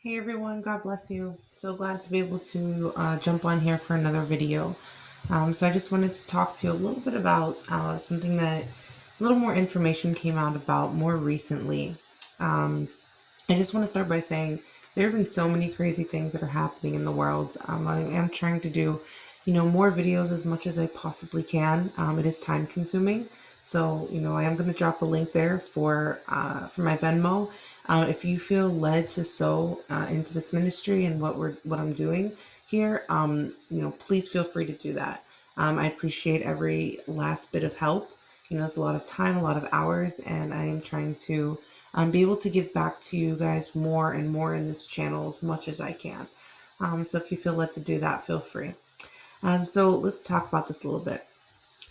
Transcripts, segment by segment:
Hey everyone, God bless you. So glad to be able to jump on here for another video. So I just wanted to talk to you a little bit about something that a little more information came out about more recently. Um, I just want to start by saying there have been so many crazy things that are happening in the world. I am trying to do, more videos as much as I possibly can. It is time consuming. So, I am going to drop a link there for my Venmo. If you feel led to sow into this ministry and what I'm doing here, please feel free to do that. I appreciate every last bit of help. It's a lot of time, a lot of hours, and I am trying to be able to give back to you guys more and more in this channel as much as I can. So if you feel led to do that, feel free. So let's talk about this a little bit.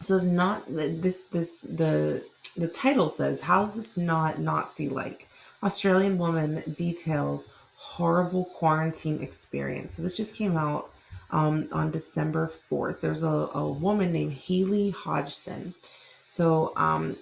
So it's not the title says, how's this not Nazi-like? Australian woman details horrible quarantine experience. So this just came out on December 4th. There's a woman named Haley Hodgson. So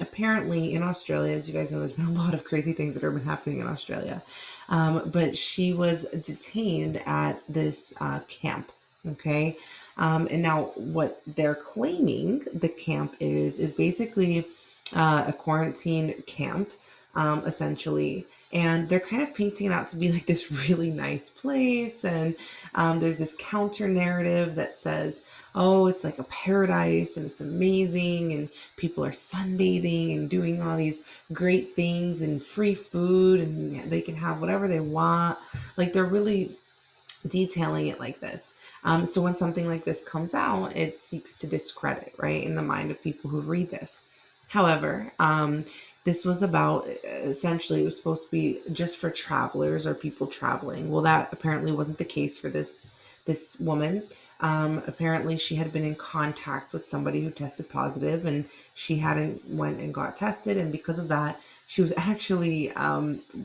apparently in Australia, as you guys know, there's been a lot of crazy things that have been happening in Australia. But she was detained at this camp. Okay. And now what they're claiming the camp is basically a quarantine camp, essentially. And they're kind of painting it out to be like this really nice place. And there's this counter narrative that says, oh, it's like a paradise and it's amazing. And people are sunbathing and doing all these great things and free food and they can have whatever they want. Like they're really detailing it like this. So when something like this comes out, it seeks to discredit, right, in the mind of people who read this. However, this was about essentially, it was supposed to be just for travelers or people traveling. Well, that apparently wasn't the case for this woman. Apparently, she had been in contact with somebody who tested positive, and she hadn't went and got tested, and because of that, she was actually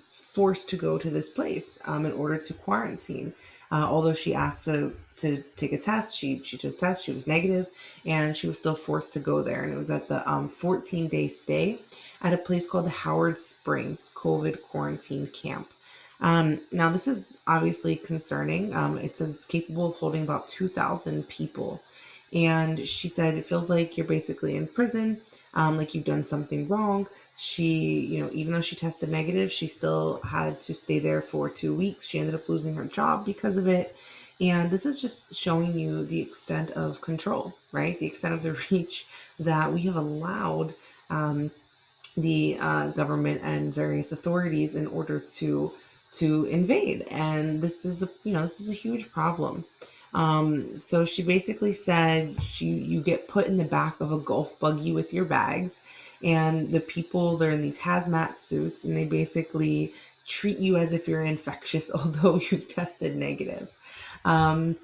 forced to go to this place in order to quarantine. Although she asked to take a test, she took a test, she was negative, and she was still forced to go there. And it was at the 14-day stay at a place called the Howard Springs COVID quarantine camp. Now, this is obviously concerning. It says it's capable of holding about 2,000 people. And she said, it feels like you're basically in prison, like you've done something wrong. She, even though she tested negative, she still had to stay there for 2 weeks. She ended up losing her job because of it. And this is just showing you the extent of control, right? The extent of the reach that we have allowed the government and various authorities in order to invade. And this is a huge problem. So she basically said you get put in the back of a golf buggy with your bags, and the people, they're in these hazmat suits, and they basically treat you as if you're infectious, although you've tested negative. And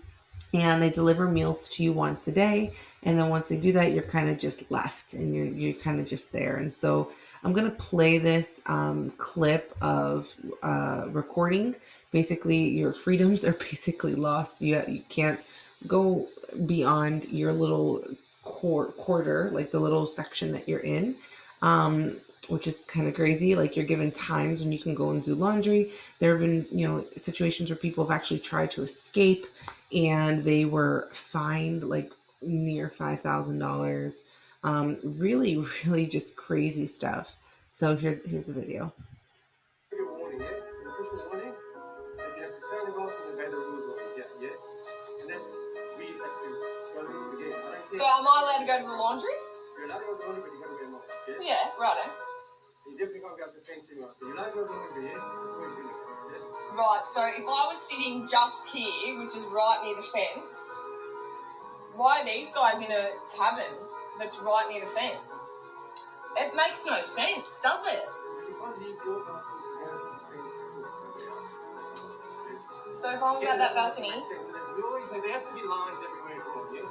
they deliver meals to you once a day, and then once they do that, you're kind of just left, and you're kind of just there. And so I'm gonna play this clip of recording. Basically, your freedoms are basically lost. You can't go beyond your little quarter, like the little section that you're in. Which is kind of crazy. Like, you're given times when you can go and do laundry. There have been, situations where people have actually tried to escape and they were fined like near $5,000. Really, really just crazy stuff. So here's the video. Warning, yeah? An official warning that you have to stand above and obey the rules. Yeah. And that's we have to go to the gate. So am I allowed to go to the laundry? You're allowed to go to the laundry, but you got to wear a mask. Yeah, righto. You definitely can't go up to the fence too much. You're allowed to go to the laundry, yeah? That's what you do. Right, so if I was sitting just here, which is right near the fence, why are these guys in a cabin that's right near the fence? It makes no sense, does it? So if I'm about that balcony... There has to be lines everywhere for you.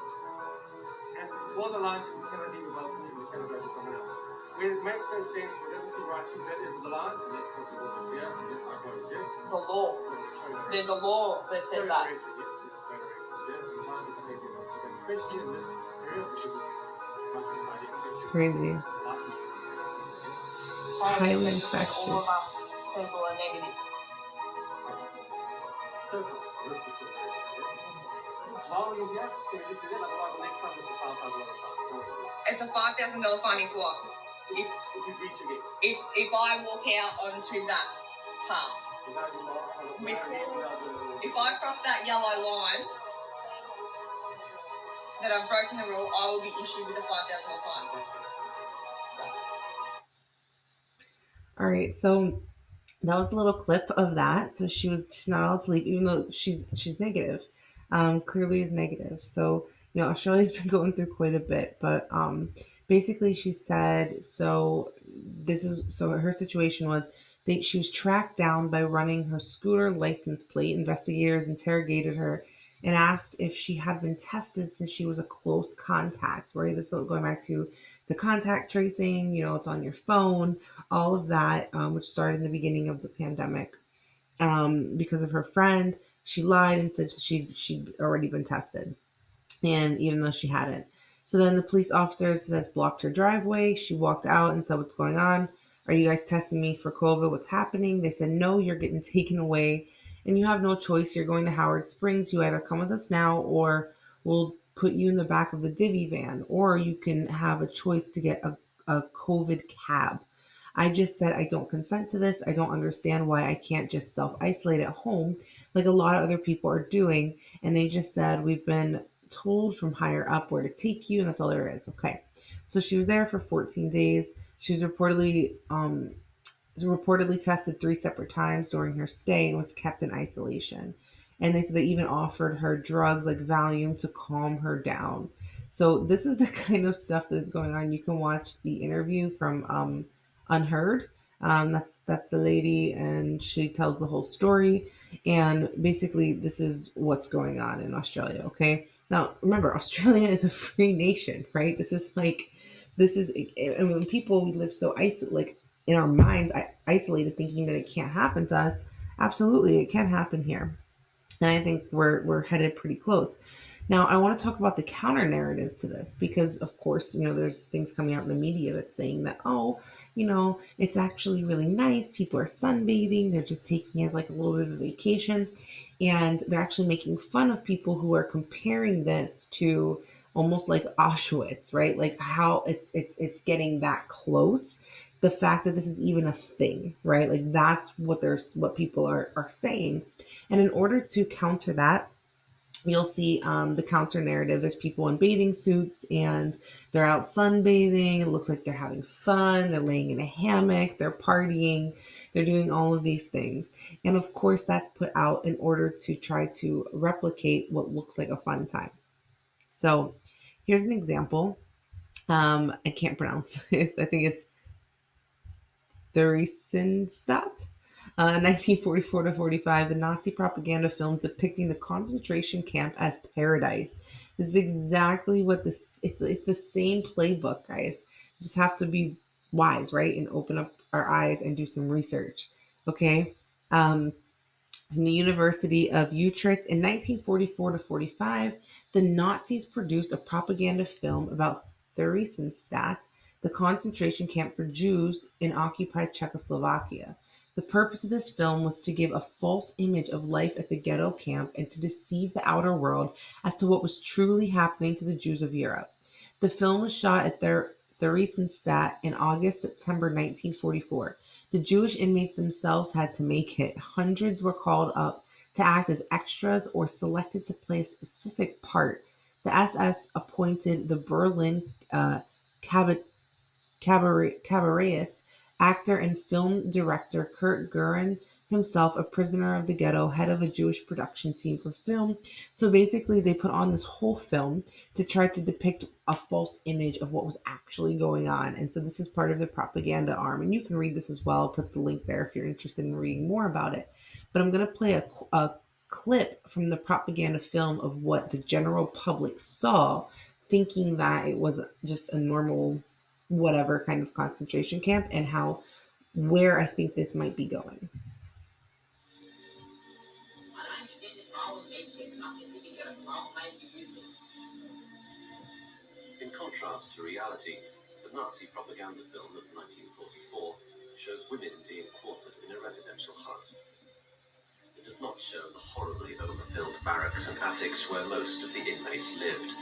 And all the lines, you cannot leave the balcony, you cannot go to someone else. Where it makes no sense, whatever you right to, that is the lines, and that's possible. Yeah, and that's our body, yeah? The law. There's a law that says that. Especially in this area, it's crazy. Highly infectious. All of us people are negative. It's a $5,000 finding for what? If I walk out onto that path, if I cross that yellow line, that I've broken the rule, I will be issued with a $5,000 fine. All right, so that was a little clip of that. So she's not allowed to leave, even though she's negative. Clearly is negative. So Australia's been going through quite a bit, but basically she said so her situation was she was tracked down by running her scooter license plate. Investigators interrogated her and asked if she had been tested since she was a close contact. Right, this is going back to the contact tracing. It's on your phone, all of that, which started in the beginning of the pandemic. Because of her friend, she lied and said she'd already been tested, and even though she hadn't. So then the police officer says blocked her driveway. She walked out and said, "What's going on? Are you guys testing me for COVID? What's happening?" They said, "No, you're getting taken away, and you have no choice. You're going to Howard Springs. You either come with us now, or we'll put you in the back of the divvy van, or you can have a choice to get a COVID cab." I just said, I don't consent to this. I don't understand why I can't just self isolate at home like a lot of other people are doing. And they just said, we've been told from higher up where to take you, and that's all there is. Okay. So she was there for 14 days. She was reportedly tested 3 separate times during her stay and was kept in isolation. And they said they even offered her drugs like Valium to calm her down. So this is the kind of stuff that's going on. You can watch the interview from Unheard. That's the lady, and she tells the whole story. And basically, this is what's going on in Australia. Okay, now remember, Australia is a free nation, right? And when people live so isolated, like in our minds, isolated, thinking that it can't happen to us. Absolutely, it can happen here, and I think we're headed pretty close. Now, I want to talk about the counter narrative to this because, of course, there's things coming out in the media that's saying that, oh, it's actually really nice. People are sunbathing. They're just taking it as like a little bit of a vacation. And they're actually making fun of people who are comparing this to almost like Auschwitz, right? Like how it's getting that close. The fact that this is even a thing, right? Like that's what people are saying. And in order to counter that, you'll see the counter narrative. There's people in bathing suits and they're out sunbathing. It looks like they're having fun. They're laying in a hammock. They're partying. They're doing all of these things. And of course, that's put out in order to try to replicate what looks like a fun time. So here's an example. I can't pronounce this. I think it's Theresienstadt. 1944 to 45, the Nazi propaganda film depicting the concentration camp as paradise. This is exactly what it's the same playbook, guys. You just have to be wise, right? And open up our eyes and do some research. Okay. From the University of Utrecht in 1944 to 45, the Nazis produced a propaganda film about Theresienstadt, the concentration camp for Jews in occupied Czechoslovakia. The purpose of this film was to give a false image of life at the ghetto camp and to deceive the outer world as to what was truly happening to the Jews of Europe. The film was shot at Theresienstadt in September 1944. The Jewish inmates themselves had to make it. Hundreds were called up to act as extras or selected to play a specific part. The SS appointed the Berlin cabaretist, actor, and film director Kurt Gurin, himself a prisoner of the ghetto, head of a Jewish production team for film. So basically, they put on this whole film to try to depict a false image of what was actually going on. And so this is part of the propaganda arm. And you can read this as well. I'll put the link there if you're interested in reading more about it. But I'm going to play a clip from the propaganda film of what the general public saw, thinking that it was just a normal whatever kind of concentration camp, and where I think this might be going. In contrast to reality, the Nazi propaganda film of 1944 shows women being quartered in a residential hut. The does not show the horribly overfilled barracks and attics where most of the inmates lived,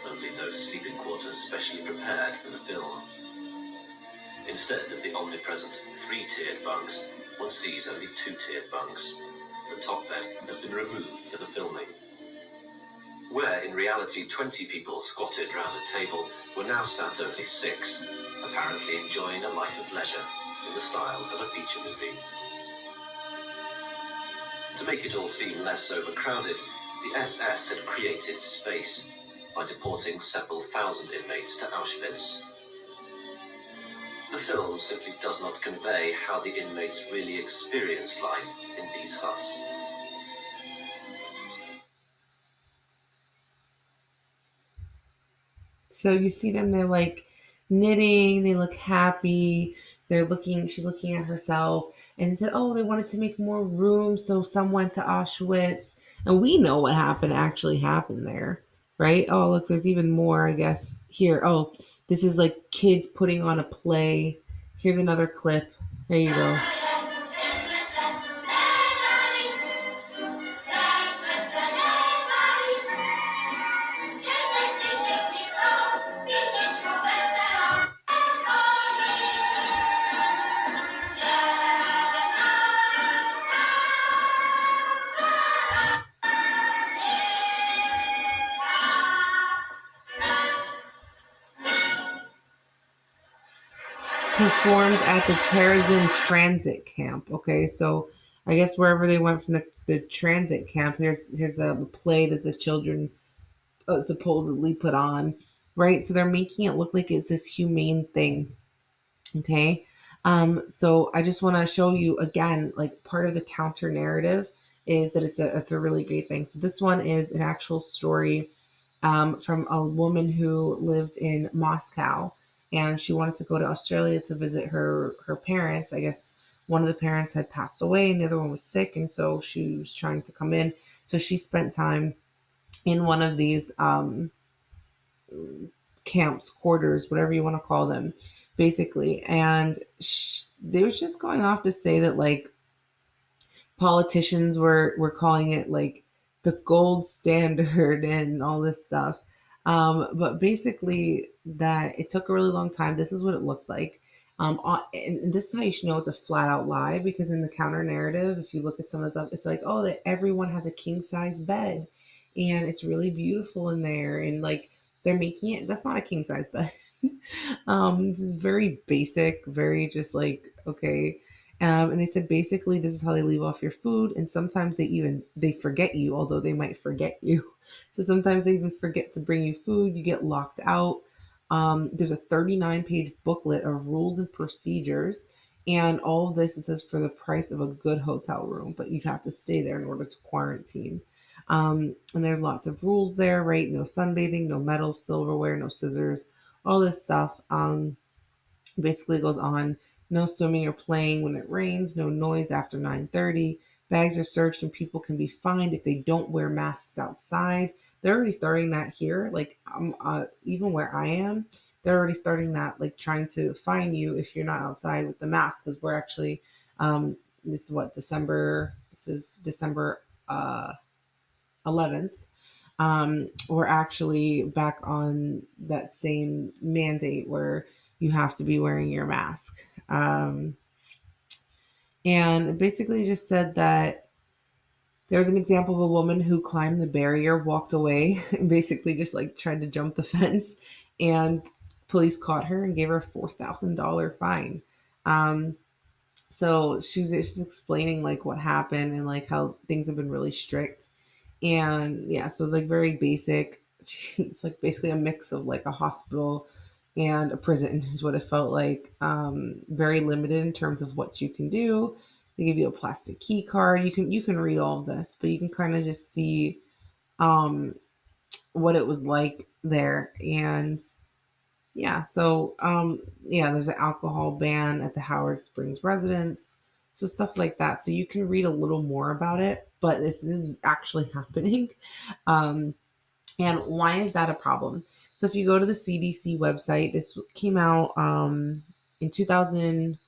only those sleeping quarters specially prepared for the film. Instead of the omnipresent three-tiered bunks, one sees only two-tiered bunks. The top bed has been removed for the filming. Where in reality 20 people squatted round a table, were now sat only 6, apparently enjoying a life of leisure in the style of a feature movie. To make it all seem less overcrowded, the SS had created space by deporting several thousand inmates to Auschwitz. The film simply does not convey how the inmates really experienced life in these huts. So you see them, they're like knitting, they look happy, she's looking at herself, and they said, oh, they wanted to make more room, so some went to Auschwitz. And we know what actually happened there, right? Oh, look, there's even more, I guess, here. Oh, this is like kids putting on a play. Here's another clip. There you go. Performed at the Terezin transit camp. Okay, so I guess wherever they went from the transit camp, here's a play that the children supposedly put on, right? So they're making it look like it's this humane thing. Okay, so I just want to show you again, like part of the counter narrative is that it's a really great thing. So this one is an actual story from a woman who lived in Moscow, and she wanted to go to Australia to visit her parents. I guess one of the parents had passed away and the other one was sick, and so she was trying to come in. So she spent time in one of these camps, quarters, whatever you want to call them, basically. And they was just going off to say that like politicians were calling it like the gold standard and all this stuff. But basically, that it took a really long time. This is what it looked like. And this is how you should know it's a flat out lie, because in the counter narrative, if you look at some of the stuff, it's like, oh, that everyone has a king size bed and it's really beautiful in there. And like they're making it, that's not a king size bed. Just very basic, very just like, okay. And they said basically this is how they leave off your food, and sometimes they forget you, although they might forget you. So sometimes they even forget to bring you food. You get locked out. There's a 39-page booklet of rules and procedures, and all of this, it says, for the price of a good hotel room, but you'd have to stay there in order to quarantine. And there's lots of rules there, right? No sunbathing, no metal, silverware, no scissors, all this stuff. Basically goes on: no swimming or playing when it rains, no noise after 9:30. Bags are searched and people can be fined if they don't wear masks outside. They're already starting that here, like even where I am, they're already starting that, like trying to fine you if you're not outside with the mask, because we're actually this is what December, this is December 11th. We're actually back on that same mandate where you have to be wearing your mask. And basically just said that there's an example of a woman who climbed the barrier, walked away, and basically just like tried to jump the fence, and police caught her and gave her a $4,000 fine. Um, so she's explaining like what happened and like how things have been really strict. And yeah, so it's like very basic. It's like basically a mix of like a hospital and a prison is what it felt like. Very limited in terms of what you can do. They give you a plastic key card. You can read all of this, but you can kind of just see um, what it was like there. And yeah, so yeah, there's an alcohol ban at the Howard Springs residence. So stuff like that. So you can read a little more about it, but this is actually happening. Um, and why is that a problem? So if you go to the CDC website, this came out in 2000.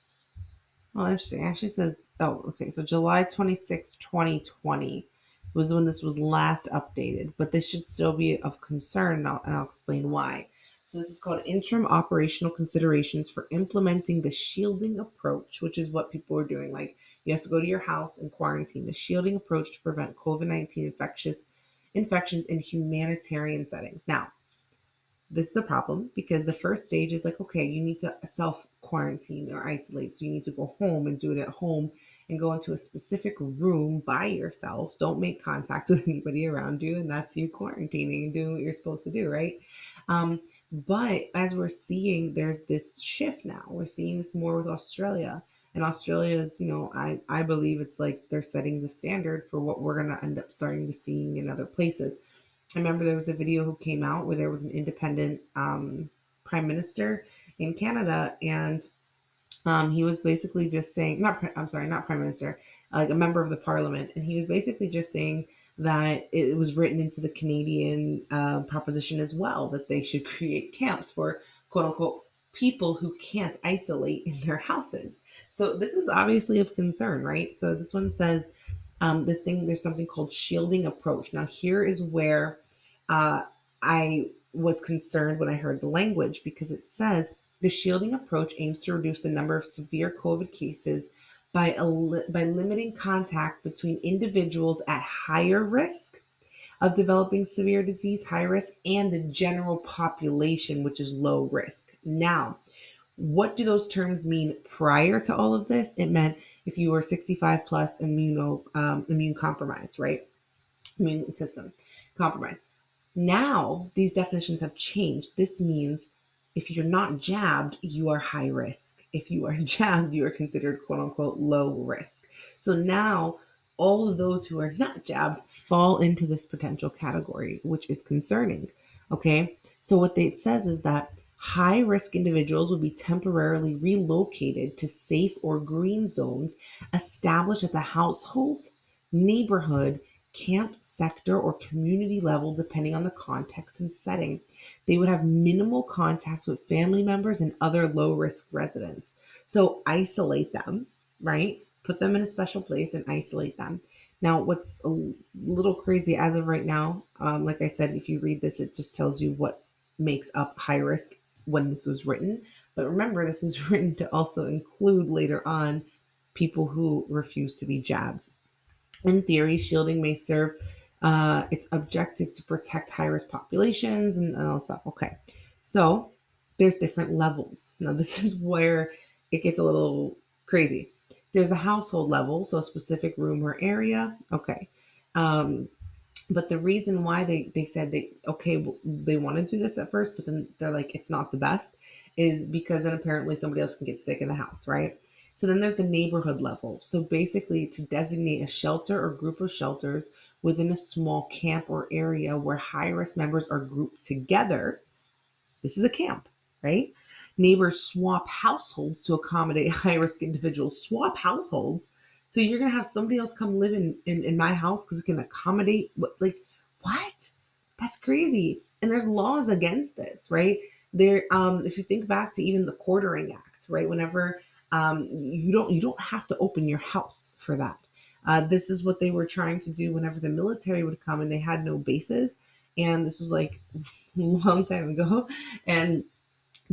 Oh, interesting. It actually says, oh, okay. So July 26, 2020 was when this was last updated, but this should still be of concern, and I'll explain why. So this is called interim operational considerations for implementing the shielding approach, which is what people are doing. Like you have to go to your house and quarantine. The shielding approach to prevent COVID-19 infectious infections in humanitarian settings. Now, this is a problem because the first stage is like, okay, you need to self quarantine or isolate. So you need to go home and do it at home and go into a specific room by yourself. Don't make contact with anybody around you. And that's you quarantining and doing what you're supposed to do, right? But as we're seeing, there's this shift now. We're seeing this more with Australia. And Australia is, I believe it's like they're setting the standard for what we're going to end up starting to seeing in other places. I remember there was a video who came out where there was an independent prime minister in Canada, and he was basically just saying, I'm sorry, not prime minister, like a member of the parliament, and he was basically just saying that it was written into the Canadian proposition as well that they should create camps for quote unquote people who can't isolate in their houses. So this is obviously of concern, right? So this one says there's something called shielding approach. Now here is where uh, I was concerned when I heard the language because it says the shielding approach aims to reduce the number of severe COVID cases by limiting contact between individuals at higher risk of developing severe disease, high risk, and the general population, which is low risk. Now, what do those terms mean prior to all of this? It meant if you were 65 plus immune compromised, right? Immune system compromised. Now, these definitions have changed. This means if you're not jabbed, you are high risk. If you are jabbed, you are considered quote unquote low risk. So now, all of those who are not jabbed fall into this potential category, which is concerning. Okay. So, it says is that high risk individuals will be temporarily relocated to safe or green zones established at the household, neighborhood, camp, sector, or community level, depending on the context and setting. They would have minimal contacts with family members and other low risk residents. So isolate them, right? Put them in a special place and isolate them. Now, what's a little crazy as of right now, like I said, if you read this, it just tells you what makes up high risk when this was written. But remember, this was written to also include later on people who refuse to be jabbed. In theory, shielding may serve its objective to protect high risk populations and all stuff. Okay, so there's different levels. Now, this is where it gets a little crazy. There's a household level, so a specific room or area. Okay. Um, but the reason why they said they want to do this at first, but then they're like, it's not the best, is because then apparently somebody else can get sick in the house, right? So then there's the neighborhood level. So basically, to designate a shelter or group of shelters within a small camp or area where high risk members are grouped together. This is a camp, right? Neighbors swap households to accommodate high risk individuals. Swap households. So you're gonna have somebody else come live in my house because it can accommodate what? That's crazy. And there's laws against this, right? There, if you think back to even the Quartering Act, right? Whenever you don't have to open your house for that. This is what they were trying to do whenever the military would come and they had no bases. And this was like a long time ago. And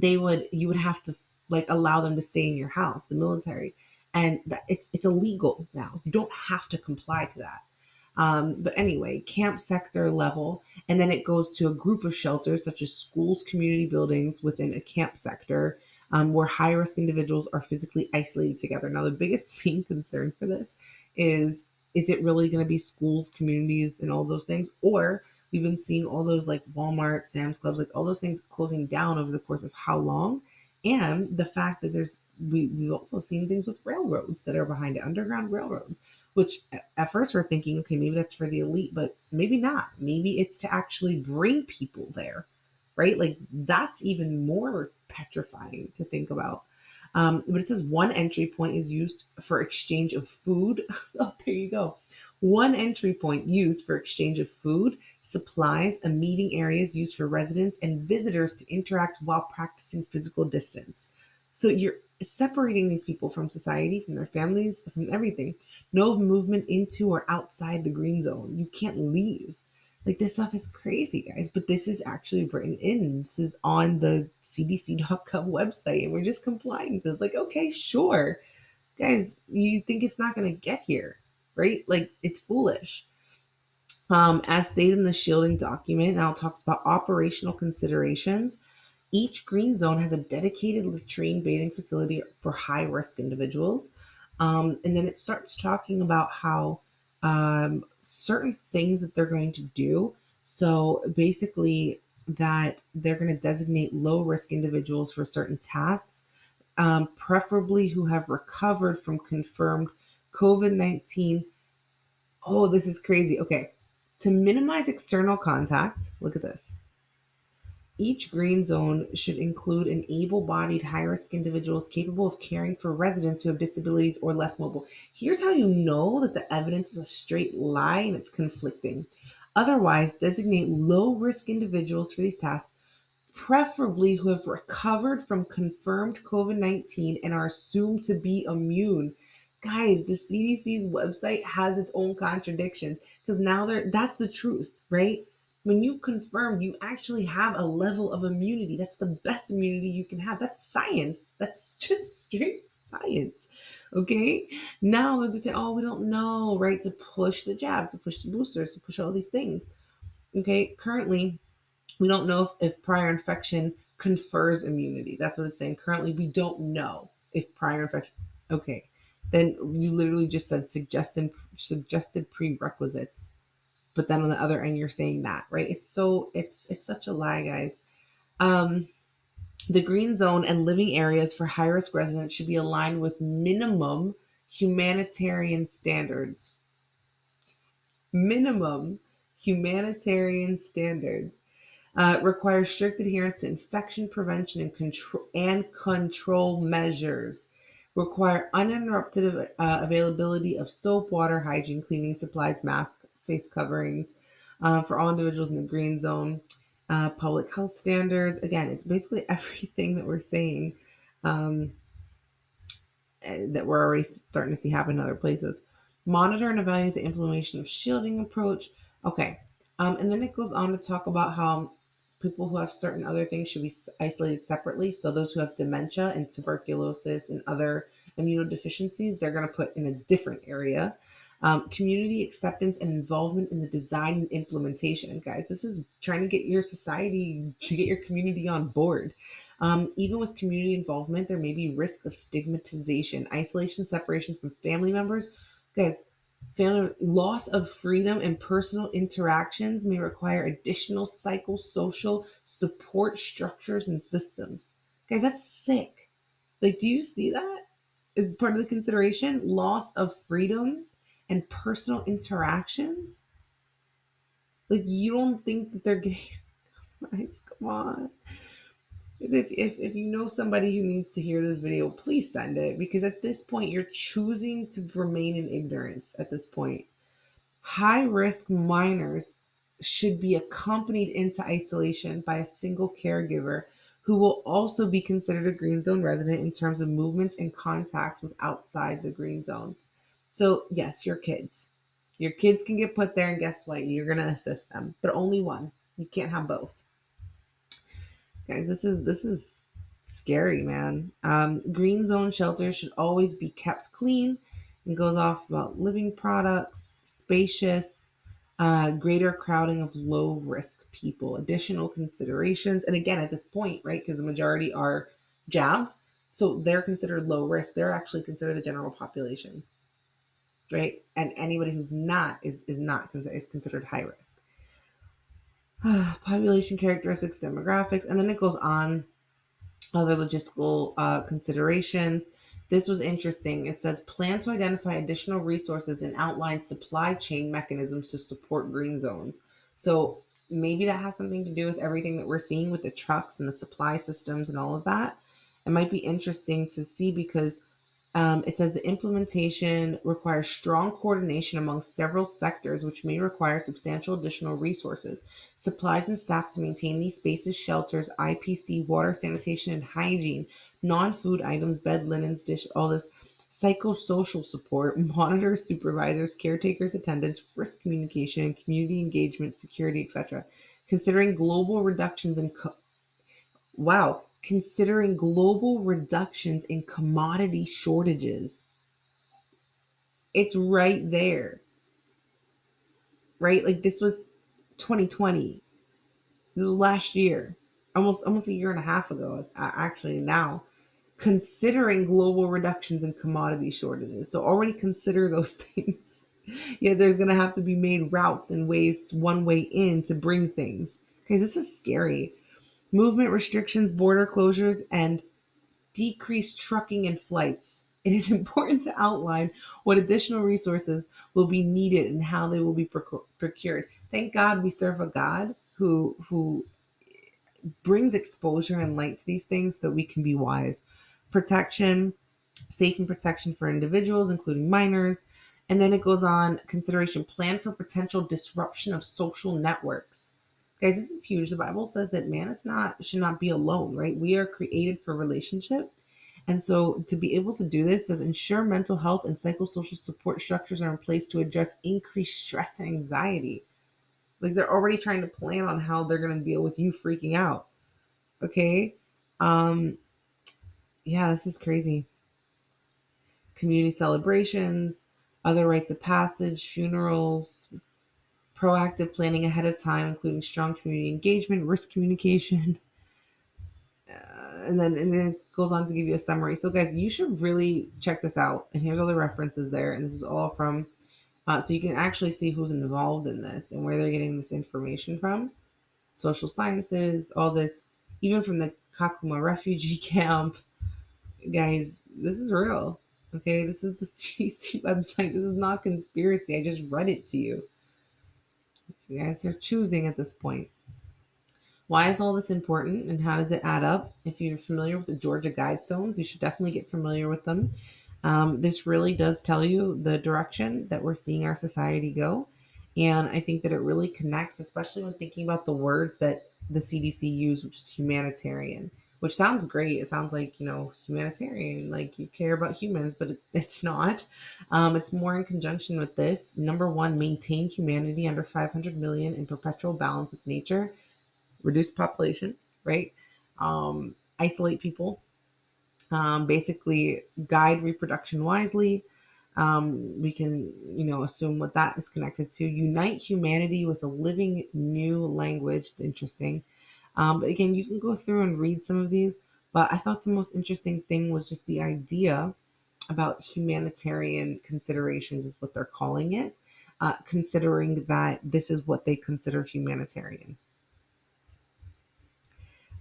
you would have to like allow them to stay in your house, the military. And it's illegal now. You don't have to comply to that. But anyway, camp sector level, and then it goes to a group of shelters such as schools, community buildings within a camp sector, where high risk individuals are physically isolated together. Now, the biggest main concern for this is it really going to be schools, communities, and all those things? Or we've been seeing all those like Walmart, Sam's Clubs, like all those things closing down over the course of how long? And the fact that we've also seen things with railroads that are behind it, underground railroads, which at first we're thinking, okay, maybe that's for the elite, but maybe not. Maybe it's to actually bring people there, right? Like that's even more petrifying to think about. But it says one entry point is used for exchange of food. Oh, there you go. One entry point used for exchange of food, supplies, and meeting areas used for residents and visitors to interact while practicing physical distance. So you're separating these people from society, from their families, from everything. No movement into or outside the green zone. You can't leave. Like, this stuff is crazy, guys, but this is actually written in. This is on the cdc.gov website, and we're just complying to this. Like, okay, sure. Guys, you think it's not going to get here, right? Like, it's foolish. As stated in the shielding document, now it talks about operational considerations. Each green zone has a dedicated latrine bathing facility for high risk individuals. And then it starts talking about how certain things that they're going to do. So basically, that they're going to designate low risk individuals for certain tasks, preferably who have recovered from confirmed COVID 19. Oh, this is crazy. Okay. To minimize external contact, look at this. Each green zone should include an able bodied, high risk individuals capable of caring for residents who have disabilities or less mobile. Here's how you know that the evidence is a straight lie and it's conflicting. Otherwise, designate low risk individuals for these tasks, preferably who have recovered from confirmed COVID 19 and are assumed to be immune. Guys, the CDC's website has its own contradictions because now that's the truth, right? When you've confirmed, you actually have a level of immunity. That's the best immunity you can have. That's science. That's just straight science. Okay. Now they say, oh, we don't know, right? To push the jab, to push the boosters, to push all these things. Okay. Currently, we don't know if prior infection confers immunity. That's what it's saying. Currently, we don't know if prior infection. Okay. Then you literally just said suggested prerequisites, but then on the other end you're saying that, right? It's such a lie, guys. Um, the green zone and living areas for high risk residents should be aligned with minimum humanitarian standards. Minimum humanitarian standards. Requires strict adherence to infection prevention and control measures. Require uninterrupted availability of soap, water, hygiene, cleaning supplies, masks, face coverings for all individuals in the green zone. Public health standards. Again, it's basically everything that we're saying, um, that we're already starting to see happen in other places. Monitor and evaluate the implementation of shielding approach. Okay. And then it goes on to talk about how people who have certain other things should be isolated separately. So those who have dementia and tuberculosis and other immunodeficiencies, they're going to put in a different area. Community acceptance and involvement in the design and implementation. Guys, this is trying to get your society, to get your community on board. Even with community involvement, there may be risk of stigmatization, isolation, separation from family members. Guys, family loss of freedom and personal interactions may require additional psychosocial support structures and systems. Guys, that's sick. Like, do you see that? Is part of the consideration loss of freedom and personal interactions? Like, you don't think that they're getting rights? Come on. If you know somebody who needs to hear this video, please send it, because at this point you're choosing to remain in ignorance. At this point, high risk minors should be accompanied into isolation by a single caregiver who will also be considered a green zone resident in terms of movements and contacts with outside the green zone. So yes, your kids can get put there, and guess what, you're going to assist them, but only one. You can't have both. Guys, this is scary, man. Green zone shelters should always be kept clean. It goes off about living products, spacious, greater crowding of low risk people, additional considerations. And again, at this point, right, because the majority are jabbed, so they're considered low risk. They're actually considered the general population, right? And anybody who's not is considered high risk. Population characteristics, demographics, and then it goes on other logistical considerations. This was interesting. It says plan to identify additional resources and outline supply chain mechanisms to support green zones. So maybe that has something to do with everything that we're seeing with the trucks and the supply systems and all of that. It might be interesting to see, because It says the implementation requires strong coordination among several sectors, which may require substantial additional resources, supplies, and staff to maintain these spaces, shelters, IPC, water, sanitation, and hygiene, non food items, bed linens, dish, all this, psychosocial support, monitors, supervisors, caretakers, attendants, risk communication, community engagement, security, etc. Considering global reductions in Wow, considering global reductions in commodity shortages. It's right there, right? Like this was 2020. This was last year. Almost a year and a half ago actually now. Considering global reductions in commodity shortages. So already consider those things. Yeah, there's going to have to be made routes and ways one way in to bring things. Guys, this is scary. Movement restrictions, border closures, and decrease trucking and flights. It is important to outline what additional resources will be needed and how they will be procured. Thank God we serve a God who brings exposure and light to these things so that we can be wise. Protection, safe and protection for individuals, including minors. And then it goes on consideration plan for potential disruption of social networks. Guys, this is huge. The Bible says that man is not should not be alone, right? We are created for relationship. And so to be able to do this says ensure mental health and psychosocial support structures are in place to address increased stress and anxiety. Like they're already trying to plan on how they're going to deal with you freaking out. Okay? Um yeah, this is crazy. Community celebrations, other rites of passage, funerals, proactive planning ahead of time, including strong community engagement, risk communication, and then it goes on to give you a summary. So, guys, you should really check this out. And here's all the references there, and this is all from, so you can actually see who's involved in this and where they're getting this information from. Social sciences, all this, even from the Kakuma refugee camp. Guys, this is real. Okay, this is the CDC website. This is not conspiracy. I just read it to you. You guys are choosing at this point. Why is all this important and how does it add up? If you're familiar with the Georgia Guidestones, you should definitely get familiar with them. This really does tell you the direction that we're seeing our society go. And I think that it really connects, especially when thinking about the words that the CDC use, which is humanitarian, which sounds great. It sounds like, humanitarian, like you care about humans, but it's not. It's more in conjunction with this. Number one, maintain humanity under 500 million in perpetual balance with nature, reduce population, right? Isolate people, basically guide reproduction wisely. We can, assume what that is connected to. Unite humanity with a living new language. It's interesting. But again, you can go through and read some of these. But I thought the most interesting thing was just the idea about humanitarian considerations, is what they're calling it, considering that this is what they consider humanitarian.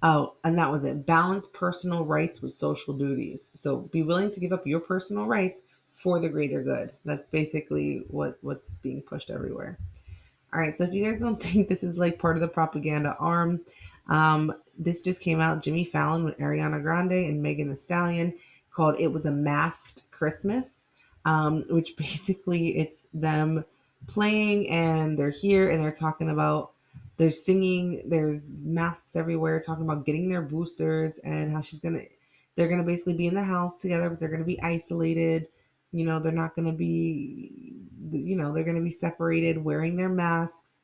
Oh, and that was it. Balance personal rights with social duties. So be willing to give up your personal rights for the greater good. That's basically what's being pushed everywhere. All right, so if you guys don't think this is like part of the propaganda arm, this just came out. Jimmy Fallon with Ariana Grande and Megan Thee Stallion, called "It Was a Masked Christmas," which basically it's them playing and they're here and they're talking about, they're singing, there's masks everywhere, talking about getting their boosters and how they're gonna basically be in the house together, but they're gonna be isolated. They're not gonna be, they're gonna be separated, wearing their masks,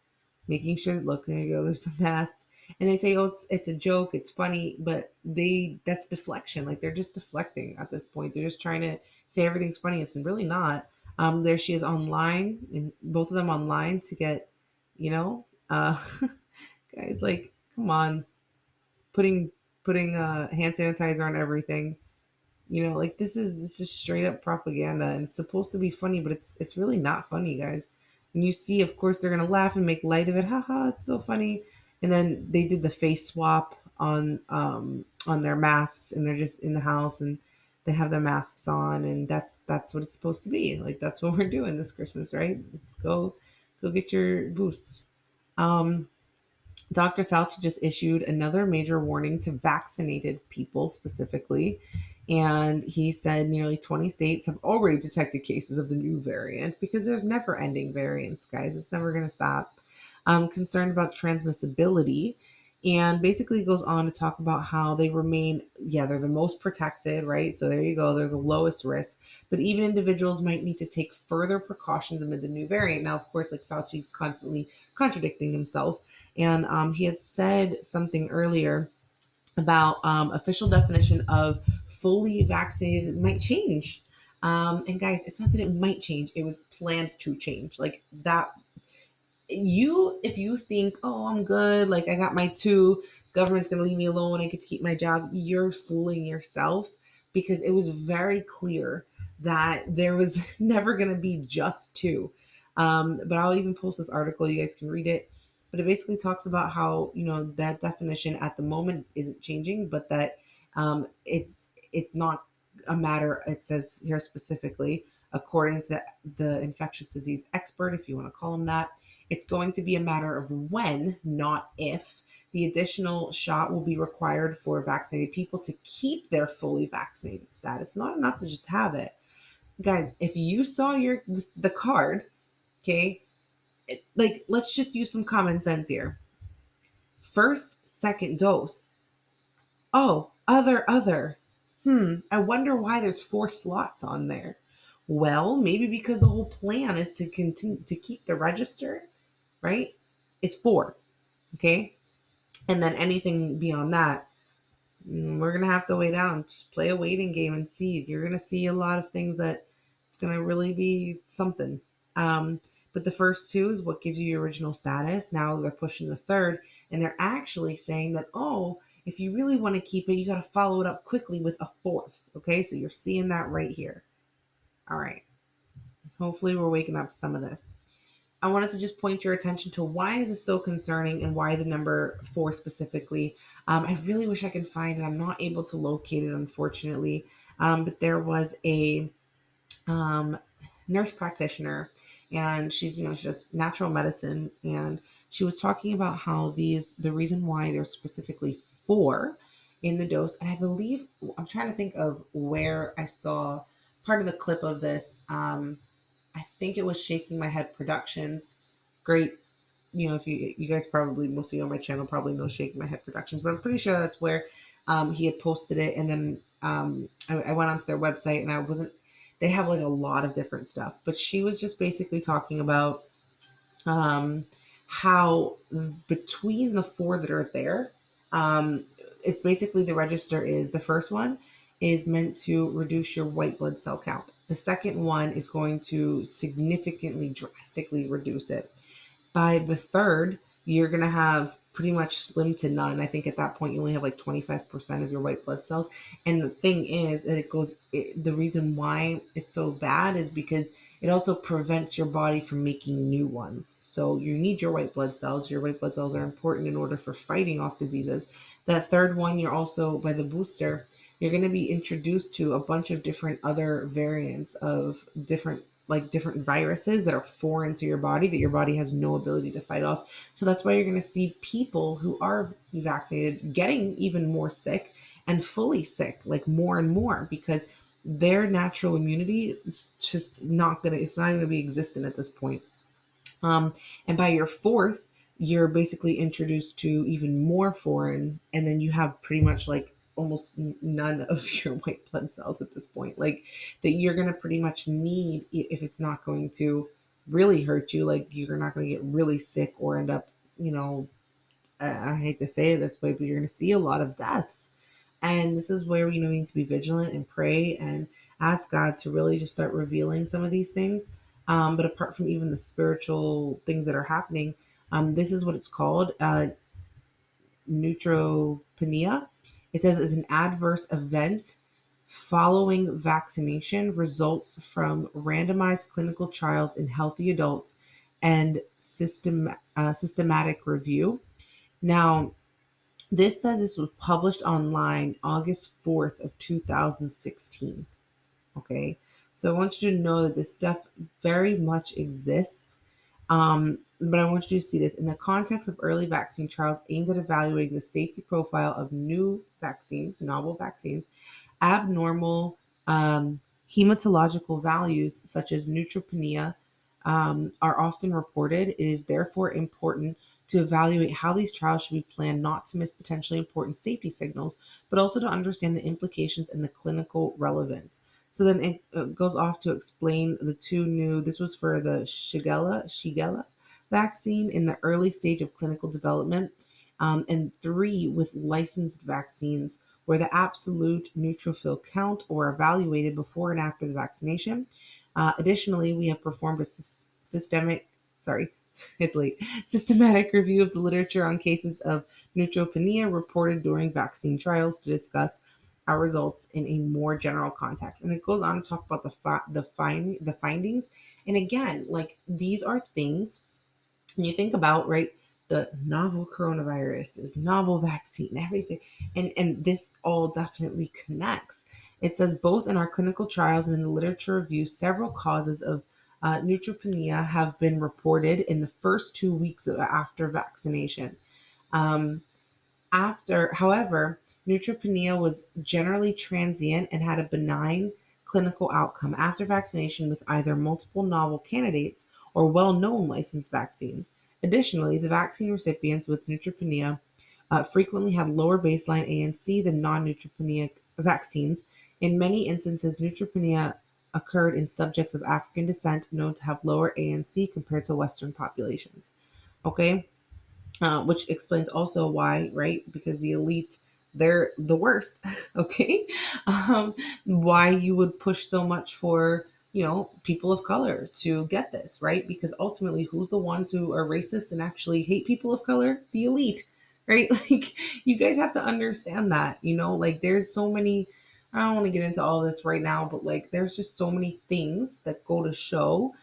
making sure that, look, there you go, there's the masks. And they say, oh, it's a joke, it's funny, but that's deflection. Like they're just deflecting at this point. They're just trying to say everything's funny. It's really not. There she is online, and both of them online to get, you know, uh, guys, like, come on, putting hand sanitizer on everything. Like this is straight up propaganda, and it's supposed to be funny, but it's really not funny, guys. And you see, of course, they're gonna laugh and make light of it. Haha, it's so funny. And then they did the face swap on their masks, and they're just in the house and they have their masks on, and that's what it's supposed to be. Like that's what we're doing this Christmas, right? Let's go get your boosts. Um, Dr. Fauci just issued another major warning to vaccinated people specifically. And he said nearly 20 states have already detected cases of the new variant because there's never ending variants, guys. It's never going to stop. Concerned about transmissibility, and basically goes on to talk about how they remain, yeah, they're the most protected, right? So there you go, they're the lowest risk, but even individuals might need to take further precautions amid the new variant. Now, of course, like Fauci's constantly contradicting himself, and he had said something earlier about official definition of fully vaccinated might change. And guys, it's not that it might change; it was planned to change. Like that, if you think, oh, I'm good, like I got my two, government's gonna leave me alone, I get to keep my job, you're fooling yourself, because it was very clear that there was never gonna be just two. But I'll even post this article, you guys can read it. But it basically talks about how, that definition at the moment isn't changing, but that it's not a matter, it says here specifically, according to the infectious disease expert, if you want to call him that, it's going to be a matter of when, not if, the additional shot will be required for vaccinated people to keep their fully vaccinated status. Not enough to just have it. Guys, if you saw the card, okay, like let's just use some common sense here. First, second dose. Oh, other. I wonder why there's 4 slots on there. Well, maybe because the whole plan is to continue to keep the register, right? It's 4. Okay. And then anything beyond that, we're going to have to wait out and just play a waiting game and see. You're going to see a lot of things that it's going to really be something. But the first 2 is what gives you your original status. Now they're pushing the third, and they're actually saying that, oh, if you really want to keep it, you got to follow it up quickly with a 4th. Okay. So you're seeing that right here. All right. Hopefully we're waking up to some of this. I wanted to just point your attention to why is this so concerning and why the number 4 specifically. I really wish I could find it. I'm not able to locate it, unfortunately. But there was a um, nurse practitioner, and she does natural medicine, and she was talking about how the reason why there's specifically 4 in the dose, and I believe, I'm trying to think of where I saw part of the clip of this. I think it was Shaking My Head Productions. Great. If you guys probably, most of you on my channel probably know Shaking My Head Productions, but I'm pretty sure that's where he had posted it. And then I went onto their website, and they have like a lot of different stuff, but she was just basically talking about um, how between the 4 that are there, um, it's basically the register is the first one is meant to reduce your white blood cell count. The second one is going to significantly, drastically reduce it. By the third, you're going to have pretty much slim to none. I think at that point, you only have like 25% of your white blood cells. And the thing is, that the reason why it's so bad is because it also prevents your body from making new ones. So you need your white blood cells. Your white blood cells are important in order for fighting off diseases. That third one, you're also, by the booster, you're going to be introduced to a bunch of different other variants of different viruses that are foreign to your body that your body has no ability to fight off. So that's why you're going to see people who are vaccinated getting even more sick and fully sick, like more and more, because their natural immunity it's just not going to, it's not going to be existent at this point. And by your 4th, you're basically introduced to even more foreign, and then you have pretty much like almost none of your white blood cells at this point. Like that, you're going to pretty much need, if it's not going to really hurt you, like you're not going to get really sick or end up, I hate to say it this way, but you're going to see a lot of deaths. And this is where we need to be vigilant and pray and ask God to really just start revealing some of these things. But apart from even the spiritual things that are happening, this is what it's called, neutropenia. It says is an adverse event following vaccination results from randomized clinical trials in healthy adults and systematic review. Now, this says this was published online August 4th of 2016. Okay. So I want you to know that this stuff very much exists. But I want you to see this in the context of early vaccine trials aimed at evaluating the safety profile of new vaccines, novel vaccines, Abnormal hematological values such as neutropenia are often reported. It is therefore important to evaluate how these trials should be planned, not to miss potentially important safety signals, but also to understand the implications and the clinical relevance. So then it goes off to explain the two new, this was for the Shigella vaccine in the early stage of clinical development, and 3 with licensed vaccines where the absolute neutrophil count or evaluated before and after the vaccination. Additionally, we have performed a systemic, sorry, it's late, systematic review of the literature on cases of neutropenia reported during vaccine trials to discuss our results in a more general context. And it goes on to talk about the findings. And again, like these are things and you think about, right, the novel coronavirus, this novel vaccine, everything, and this all definitely connects. It says both in our clinical trials and in the literature review, several causes of neutropenia have been reported in the first 2 weeks after vaccination. Um, however, neutropenia was generally transient and had a benign clinical outcome after vaccination with either multiple novel candidates or well known licensed vaccines. Additionally, the vaccine recipients with neutropenia frequently had lower baseline ANC than non neutropenic vaccines. In many instances, neutropenia occurred in subjects of African descent known to have lower ANC compared to Western populations. Okay, which explains also why, right? Because the elite, they're the worst, okay? Why you would push so much for, people of color to get this, right? Because ultimately, who's the ones who are racist and actually hate people of color? The elite, right? Like, you guys have to understand that, like, there's so many. I don't want to get into all this right now, but like, there's just so many things that go to show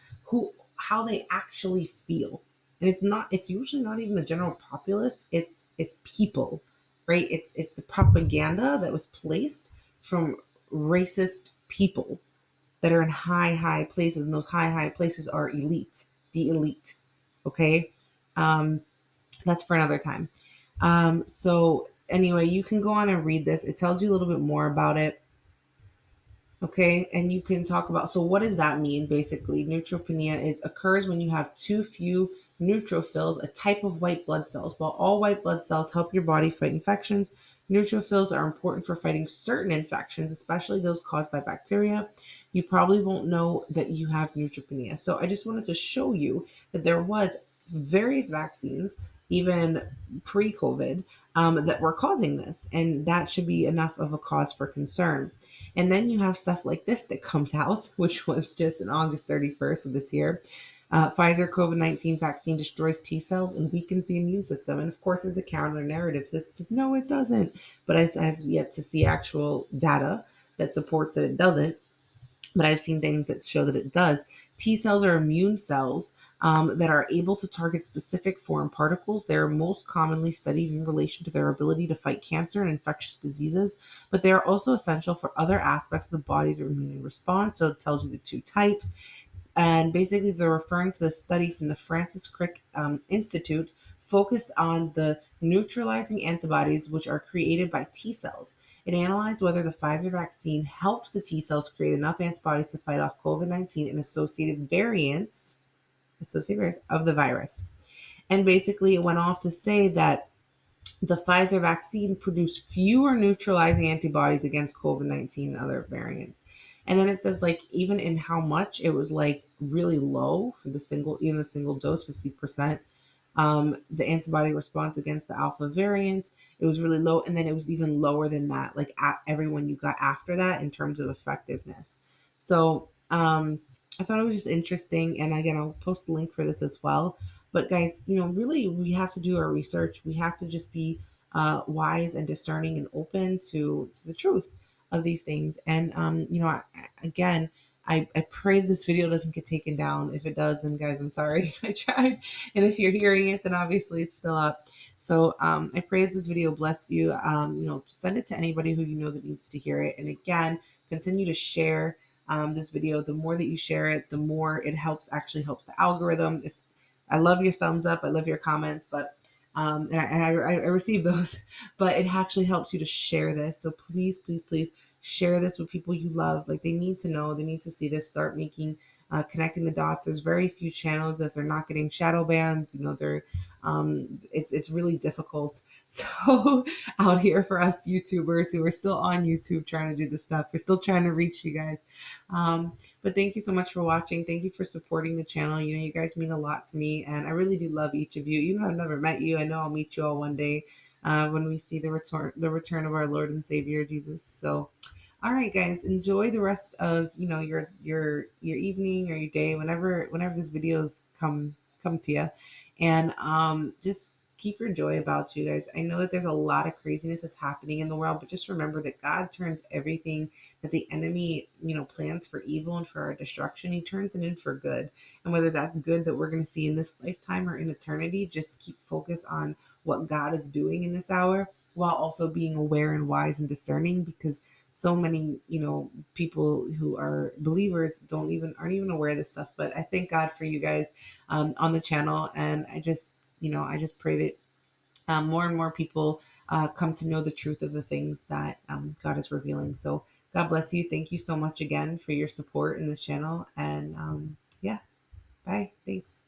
how they actually feel, and it's usually not even the general populace, it's people, right? It's the propaganda that was placed from racist people that are in high places, and those high places are elite, the elite. Okay, um that's for another time. So anyway, you can go on and read this. It tells you a little bit more about it. Okay, and you can talk about, so what does that mean? Basically, neutropenia is occurs when you have too few neutrophils, a type of white blood cells. While all white blood cells help your body fight infections, neutrophils are important for fighting certain infections, especially those caused by bacteria. You probably won't know that you have neutropenia. So I just wanted to show you that there was various vaccines, even pre-COVID, that were causing this, and that should be enough of a cause for concern. And then you have stuff like this that comes out, which was just on August 31st of this year. Pfizer COVID-19 vaccine destroys T cells and weakens the immune system. And of course, there's a counter narrative to this. It says, no, it doesn't. But I have yet to see actual data that supports that it doesn't. But I've seen things that show that it does. T cells are immune cells that are able to target specific foreign particles. They're most commonly studied in relation to their ability to fight cancer and infectious diseases, but they are also essential for other aspects of the body's immune response. So it tells you the two types. And basically, they're referring to the study from the Francis Crick Institute focused on the neutralizing antibodies which are created by T cells. It analyzed whether the Pfizer vaccine helps the T cells create enough antibodies to fight off COVID-19 and associated variants of the virus. And basically, it went off to say that the Pfizer vaccine produced fewer neutralizing antibodies against COVID-19 and other variants. And then it says, like, even in how much, it was like really low for even the single dose, 50%. The antibody response against the alpha variant, it was really low. And then it was even lower than that, like at everyone you got after that in terms of effectiveness. So I thought it was just interesting. And again, I'll post the link for this as well. But guys, really, we have to do our research. We have to just be wise and discerning and open to the truth of these things. And again, I pray this video doesn't get taken down. If it does, then guys, I'm sorry. I tried. And if you're hearing it, then obviously it's still up. So I pray that this video blessed you. Send it to anybody who you know that needs to hear it. And again, continue to share this video. The more that you share it, the more it actually helps the algorithm. I love your thumbs up. I love your comments, but and I receive those, but it actually helps you to share this. So please, please, please share this with people you love. Like, they need to know, they need to see this, start making connecting the dots. There's very few channels that they're not getting shadow banned. You know, they're it's really difficult. So out here for us YouTubers who are still on YouTube trying to do this stuff, we're still trying to reach you guys. But thank you so much for watching. Thank you for supporting the channel. You know, you guys mean a lot to me, and I really do love each of you. Even though I've never met you, I know I'll meet you all one day when we see the return of our Lord and Savior Jesus. So, all right, guys, enjoy the rest of your evening or your day, whenever these videos come to you, and just keep your joy about you guys. I know that there's a lot of craziness that's happening in the world, but just remember that God turns everything that the enemy, plans for evil and for our destruction, he turns it in for good. And whether that's good that we're going to see in this lifetime or in eternity, just keep focus on what God is doing in this hour, while also being aware and wise and discerning, because so many, people who are believers aren't even aware of this stuff. But I thank God for you guys on the channel, and I just pray that more and more people come to know the truth of the things that God is revealing. So God bless you. Thank you so much again for your support in this channel. And yeah, bye. Thanks.